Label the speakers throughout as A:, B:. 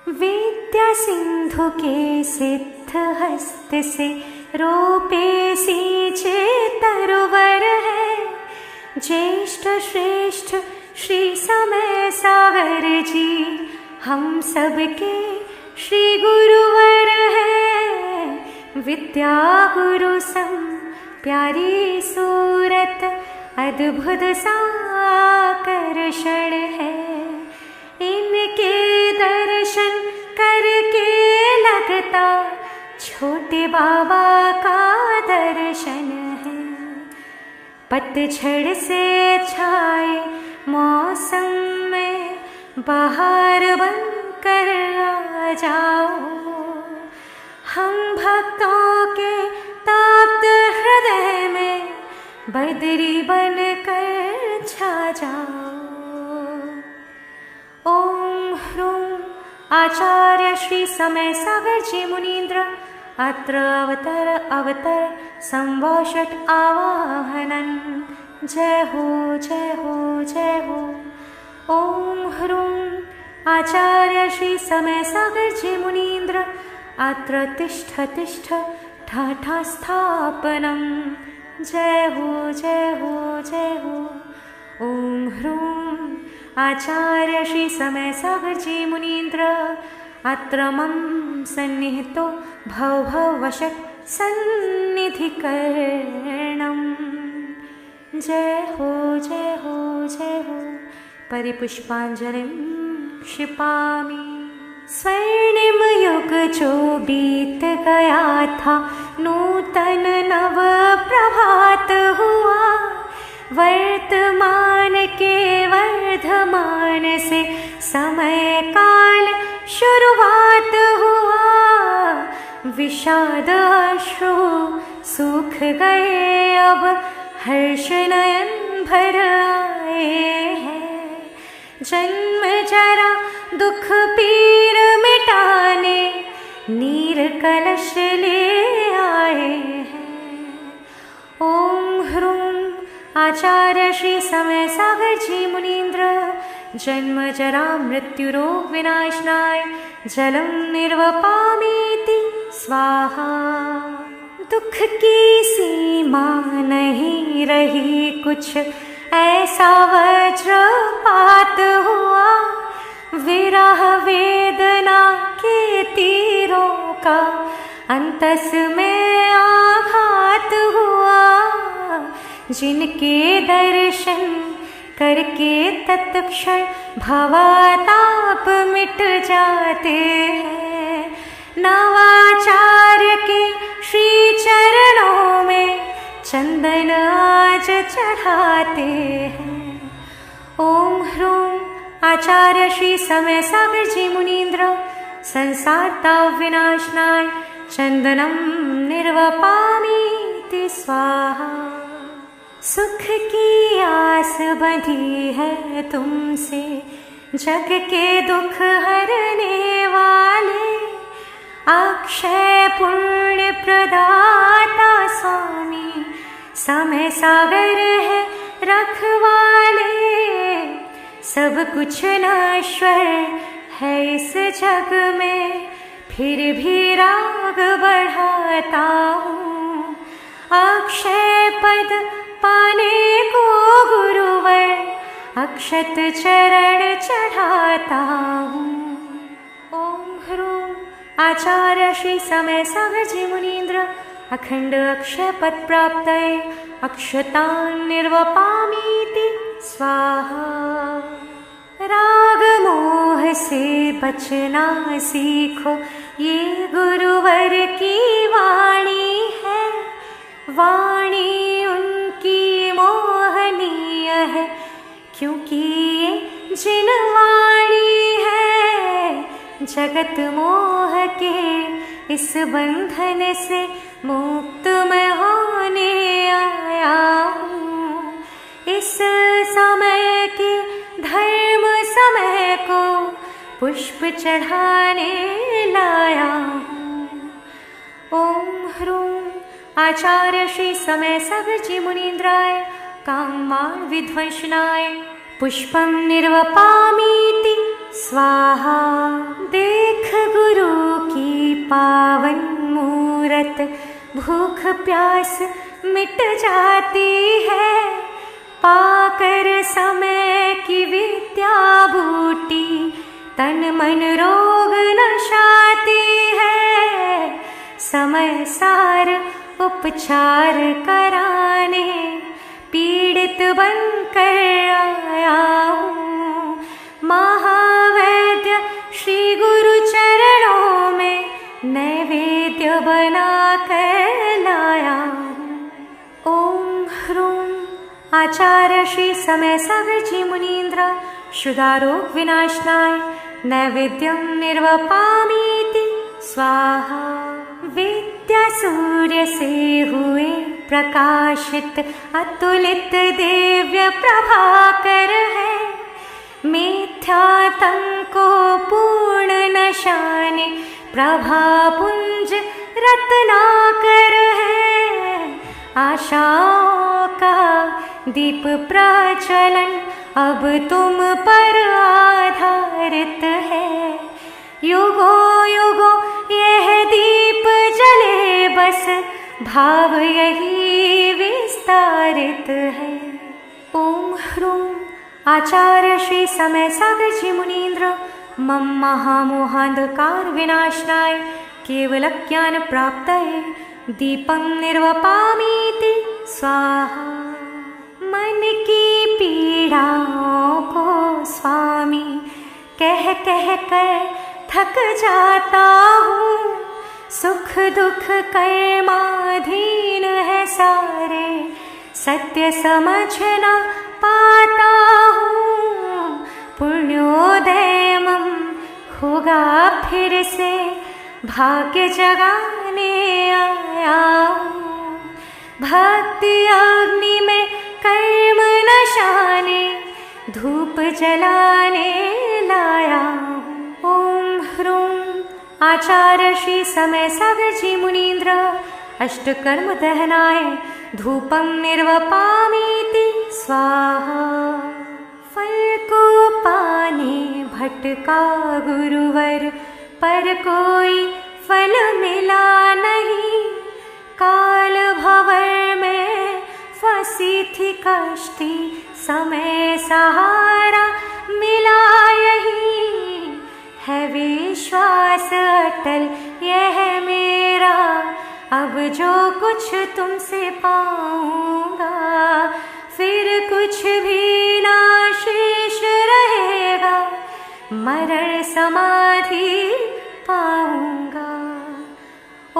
A: विद्या सिंधु के सिद्ध हस्त से रोपे सींचे तरुवर है। ज्येष्ठ श्रेष्ठ श्री समय सागर जी हम सबके श्री गुरुवर है। विद्या गुरु सम प्यारी सूरत अद्भुत साकर्षण है। इनके दर्शन करके लगता छोटे बाबा का दर्शन है। पतझड़ से छाए मौसम में बहार बनकर आ जाओ। हम भक्तों के ताप्त हृदय में बदरी बनकर छा जाओ। ओम ह्रूं आचार्य श्री समय सागर जी मुनीन्द्र अत्र अवतर संवषट आवाहनन्। जय हो जय हो जय हो। ओम ह्रूं आचार्य श्री समय सागर जी मुनीन्द्र अत्र तिष्ठ तिष्ठ ठाठा स्थापनम्। जय हो जय हो जय हो। ओम ह्रूं आचार्य श्री समय सागर जी मुनीन्द्र अत्र मम सन्निहितो भव भवशत् सन्निधिकरणम्। जय हो जय हो जय हो। परिपुष्पांजलिं क्षिपामि। स्वर्णिम युग जो बीत गया था नूतन नव प्रभात हुआ। वर्तमान के वर्धमान से समय काल शुरुआत हुआ। विषाद अश्रु सूख गए अब हर्ष नयन भर आए हैं। जन्म जरा दुख पीर मिटाने नीर कलश ले आए हैं। ओम ह्रूं आचार्य श्री समय सागर जी मुनीन्द्र जन्म जरा मृत्यु रोग विनाशनाय जलम निर्वपामीति स्वाहा। दुख की सीमा नहीं रही कुछ ऐसा वज्रपात हुआ। विरह वेदना के तीरों का अंतस में आघात हुआ। जिनके दर्शन करके तत्क्षण भवताप मिट जाते हैं। नवाचार्य के श्री चरणों में चंदन आज चढ़ाते हैं। ओम ह्रूं आचार्य श्री समय सागर जी मुनीन्द्र संसार ताप विनाशनाय चंदनम निर्वपामीति स्वाहा। सुख की आस बंधी है तुमसे जग के दुख हरने वाले। अक्षय पुण्य प्रदाता स्वामी समय सागर है रखवाले। सब कुछ नश्वर है इस जग में फिर भी राग बढ़ाता हूँ। अक्षय पद पाने को गुरुवर अक्षत चरण चढ़ाता हूँ। ओम ह्रूं आचार्य श्री समय सागर जी मुनीन्द्र अखंड अक्षय पद प्राप्तये अक्षतान् निर्वपामीति स्वाहा। राग मोह से बचना सीखो ये गुरुवर की वाणी है। वाणी उनकी मोहनीय है क्योंकि ये जिन वाणी है। जगत मोह के इस बंधन से मुक्त मैं होने आया हूँ। इस समय के धर्म समय को पुष्प चढ़ाने लाया हूँ। ओम ह्रूं आचार्य श्री समय सागर जी मुनीन्द्राय कामान विध्वंसनाय पुष्पं निर्वपामीति स्वाहा। देख पावन मूरत, भूख प्यास मिट जाती है। पाकर समय की विद्या बूटी, तन मन रोग नशाती है। समय सार उपचार कराने, पीड़ित बनकर आया हूँ। महावैद्य श्री गुरु चरणों में नैवेद्य बना कर लाया हूँ। ओम ह्रूम आचार्य श्री समय सागर जी मुनीन्द्र, शुदारोग विनाशनाय नैवेद्यं निर्वपामीति स्वाहा। विद्या सूर्य से हुए प्रकाशित, अतुलित दिव्य प्रभाकर है। मिथ्यातंक को पूर्ण नशाने, प्रभापुंज रत्नाकर है। आशाओं का दीप प्रज्वलन अब तुम पर आधारित है। युगों युगों यह दीप जले, बस भाव यही विस्तारित है। ओम ह्रूम आचार्य श्री समय सागर जी मुनीन्द्र, मम महामोहांधकार विनाशनाय केवल ज्ञान प्राप्तये दीपं निर्वपामीति स्वाहा। मन की पीड़ाओं को स्वामी कह कह कर थक जाता हूँ। सुख दुख कर्माधीन है सारे, सत्य समझ न पाता हूँ। पुण्योदय मम होगा फिर से, भाग्य जगाने आया हूँ। भक्ति अग्नि में कर्म नशाने, धूप जलाने लाया हूँ। ओम ह्रूम आचार्य श्री समय सागर जी मुनीन्द्र, अष्टकर्म दहनाय धूपं निर्वपामीति स्वाहा। फल को पाने भटका गुरुवर, पर कोई फल मिला नहीं। काल भंवर में फंसी थी कश्ती, समय सहारा मिला यही। है विश्वास अटल यह मेरा, अब जो कुछ तुमसे पाऊंगा, फिर कुछ भी ना शेष रहेगा। मरण समाधि पाऊंगा।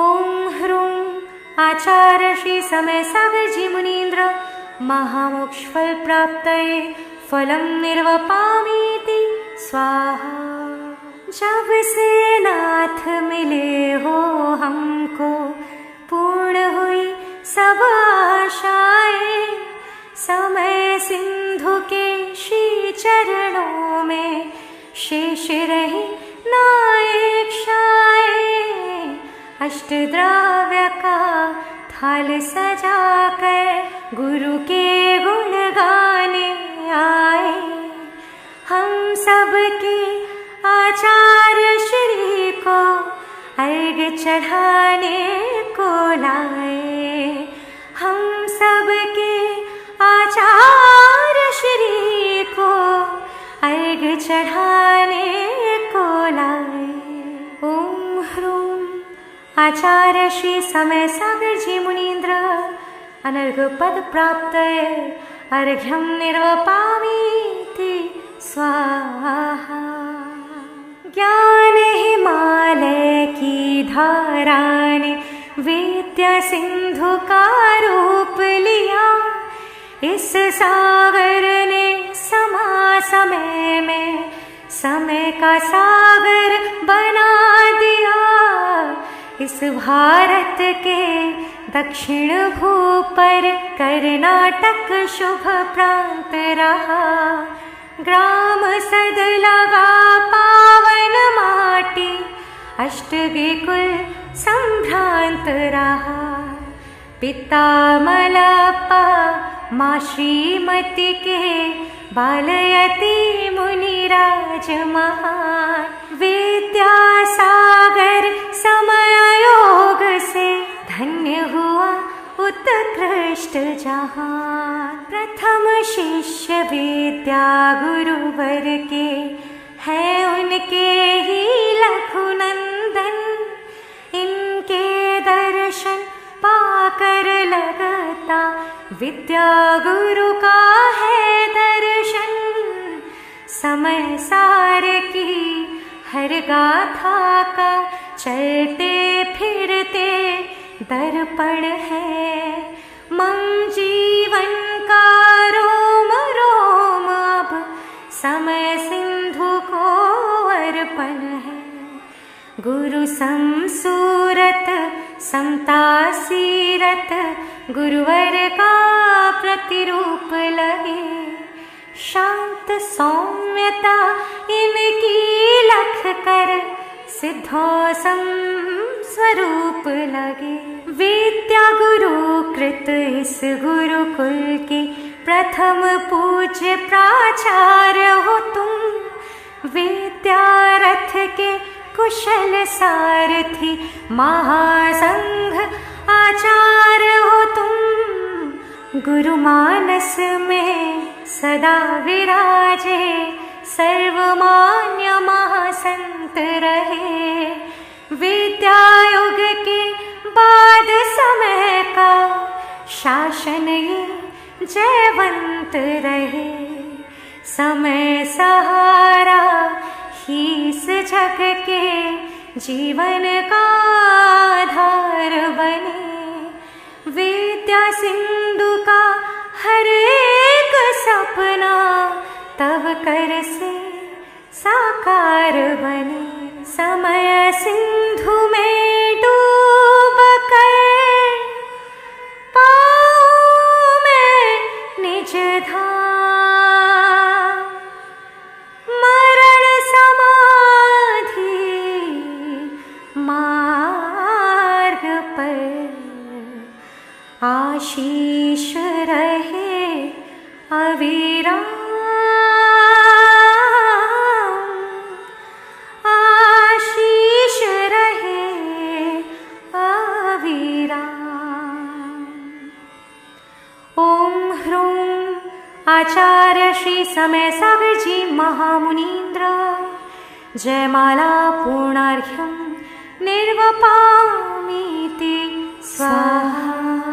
A: ओम ह्रूम आचार्य श्री समय सागर जी मुनीन्द्र, महामोक्ष फल प्राप्तये फलं निर्वपामीति स्वाहा। जब से नाथ मिले हो हमको, पूर्ण हुई सब आशाएं। समय सिंधु के श्री चरणों में, शेष रही नायक शाये। अष्टद्रव्य का थाल सजाकर गुरु के गुण गाने आए। हम सबके आचार्य श्री को अर्घ्य चढ़ाने को लाए। हम सबके आचार्य श्री को अर्घ्य चढ़ाने को लाए। ओम ह्रूम आचार्य श्री समय सागर जी मुनीन्द्र, अनर्घ्य पद प्राप्तये अर्घ्यं निर्वपामीति स्वाहा। ज्ञान हिमालय की धारा ने विद्या सिंधु का रूप लिया। इस सागर ने समा समय में समय का सागर बना दिया। इस भारत के दक्षिण भू पर कर्नाटक शुभ प्रांत रहा। ग्राम सद लगा पावन माटी, अष्टविकुल संभ्रांत रहा। पिता मलप्पा माँ श्रीमती के बालयती मुनिराज महान। विद्यासागर समर अष्टजहान। प्रथम शिष्य विद्या गुरुवर के, है उनके ही लघुनंदन। इनके दर्शन पाकर लगता विद्या गुरु का है दर्शन। समय सार की हर गाथा का चलते फिरते दर्पण है। मम जीवन का रोम रोम अब समय सिंधु को अर्पण है। गुरु समसूरत समता सीरत, गुरुवर का प्रतिरूप लगे। शांत सौम्यता इनकी लख कर, सिद्धोसम स्वरूप लगे। विद्या गुरु कृत इस गुरुकुल की, प्रथम पूज्य प्राचार्य हो तुम। विद्यारथ के कुशल सारथी, महासंघ आचार्य हो तुम। गुरु मानस में सदा विराजे, सर्वमान्य महासंत रहे। विद्यायुग के बाद समय का शासन ये जयवंत रहे। समय सहारा ही इस जग के, जीवन का आधार बने। विद्या सिंधु का हर एक सपना, तब कर से साकार बने। समय सिंधु में डूब कर पाऊं मैं निज धाम। मरण समाधि मार्ग पर, आशीष रहे अविराम। आशीष रहे अविराम। ओम ह्रूम आचार्य श्री समय सागर जी महामुनीन्द्र। जयमाला पूर्णार्घ्यं निर्वपामीति स्वाहा।